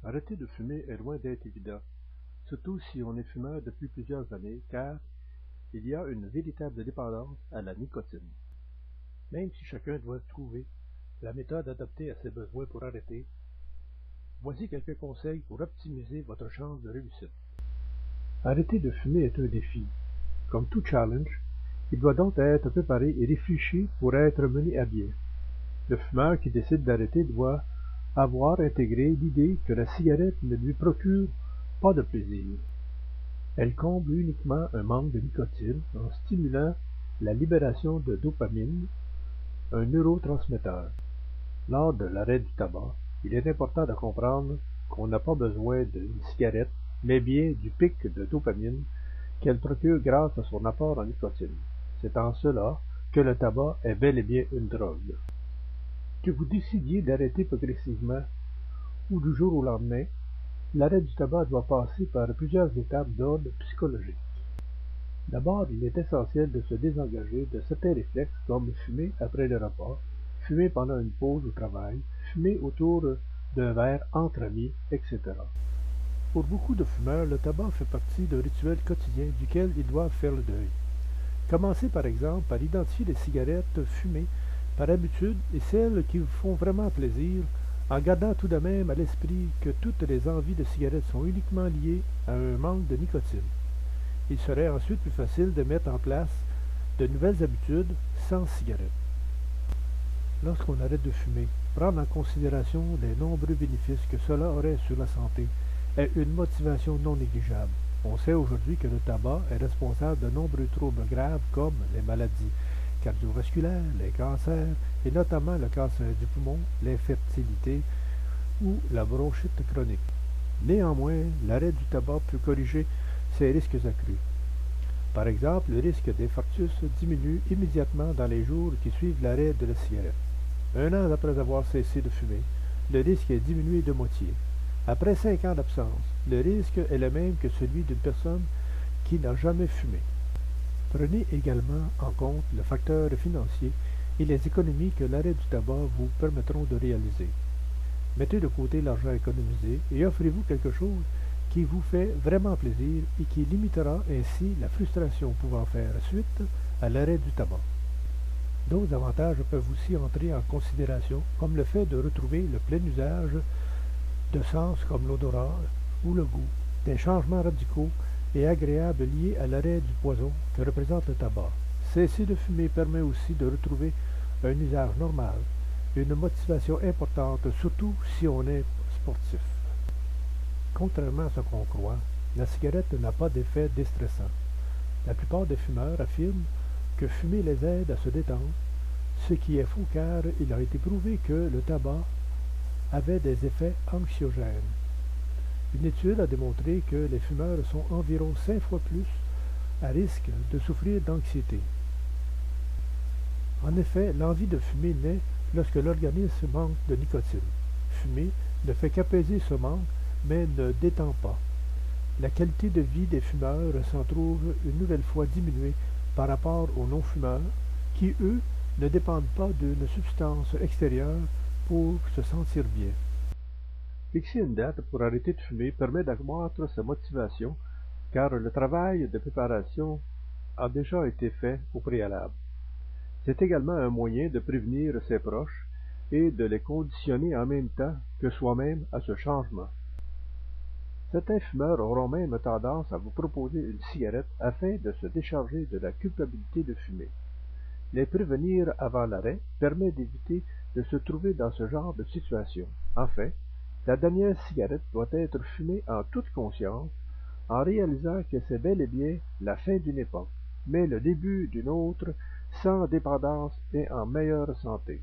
Arrêter de fumer est loin d'être évident, surtout si on est fumeur depuis plusieurs années, car il y a une véritable dépendance à la nicotine. Même si chacun doit trouver la méthode adaptée à ses besoins pour arrêter, voici quelques conseils pour optimiser votre chance de réussite. Arrêter de fumer est un défi. Comme tout challenge, il doit donc être préparé et réfléchi pour être mené à bien. Le fumeur qui décide d'arrêter doit avoir intégré l'idée que la cigarette ne lui procure pas de plaisir. Elle comble uniquement un manque de nicotine en stimulant la libération de dopamine, un neurotransmetteur. Lors de l'arrêt du tabac, il est important de comprendre qu'on n'a pas besoin d'une cigarette, mais bien du pic de dopamine qu'elle procure grâce à son apport en nicotine. C'est en cela que le tabac est bel et bien une drogue. Que vous décidiez d'arrêter progressivement ou du jour au lendemain, l'arrêt du tabac doit passer par plusieurs étapes d'ordre psychologique. D'abord, il est essentiel de se désengager de certains réflexes comme fumer après le repas, fumer pendant une pause au travail, fumer autour d'un verre entre amis, etc. Pour beaucoup de fumeurs, le tabac fait partie d'un rituel quotidien duquel ils doivent faire le deuil. Commencez par exemple par identifier les cigarettes fumées par habitude et celles qui vous font vraiment plaisir, en gardant tout de même à l'esprit que toutes les envies de cigarettes sont uniquement liées à un manque de nicotine. Il serait ensuite plus facile de mettre en place de nouvelles habitudes sans cigarette. Lorsqu'on arrête de fumer, prendre en considération les nombreux bénéfices que cela aurait sur la santé est une motivation non négligeable. On sait aujourd'hui que le tabac est responsable de nombreux troubles graves comme les maladies cardiovasculaires, les cancers et notamment le cancer du poumon, l'infertilité ou la bronchite chronique. Néanmoins, l'arrêt du tabac peut corriger ces risques accrus. Par exemple, le risque d'infarctus diminue immédiatement dans les jours qui suivent l'arrêt de la cigarette. Un an après avoir cessé de fumer, le risque est diminué de moitié. Après 5 ans d'absence, le risque est le même que celui d'une personne qui n'a jamais fumé. Prenez également en compte le facteur financier et les économies que l'arrêt du tabac vous permettront de réaliser. Mettez de côté l'argent économisé et offrez-vous quelque chose qui vous fait vraiment plaisir et qui limitera ainsi la frustration pouvant faire suite à l'arrêt du tabac. D'autres avantages peuvent aussi entrer en considération, comme le fait de retrouver le plein usage de sens comme l'odorat ou le goût, des changements radicaux et agréables liés à l'arrêt du poison que représente le tabac. Cesser de fumer permet aussi de retrouver un usage normal, une motivation importante, surtout si on est sportif. Contrairement à ce qu'on croit, la cigarette n'a pas d'effet déstressant. La plupart des fumeurs affirment que fumer les aide à se détendre, ce qui est faux car il a été prouvé que le tabac avait des effets anxiogènes. Une étude a démontré que les fumeurs sont environ 5 fois plus à risque de souffrir d'anxiété. En effet, l'envie de fumer naît lorsque l'organisme manque de nicotine. Fumer ne fait qu'apaiser ce manque, mais ne détend pas. La qualité de vie des fumeurs s'en trouve une nouvelle fois diminuée par rapport aux non-fumeurs, qui, eux, ne dépendent pas d'une substance extérieure pour se sentir bien. Fixer une date pour arrêter de fumer permet d'accroître sa motivation, car le travail de préparation a déjà été fait au préalable. C'est également un moyen de prévenir ses proches et de les conditionner en même temps que soi-même à ce changement. Certains fumeurs auront même tendance à vous proposer une cigarette afin de se décharger de la culpabilité de fumer. Les prévenir avant l'arrêt permet d'éviter de se trouver dans ce genre de situation. Enfin, la dernière cigarette doit être fumée en toute conscience, en réalisant que c'est bel et bien la fin d'une époque, mais le début d'une autre, sans dépendance et en meilleure santé.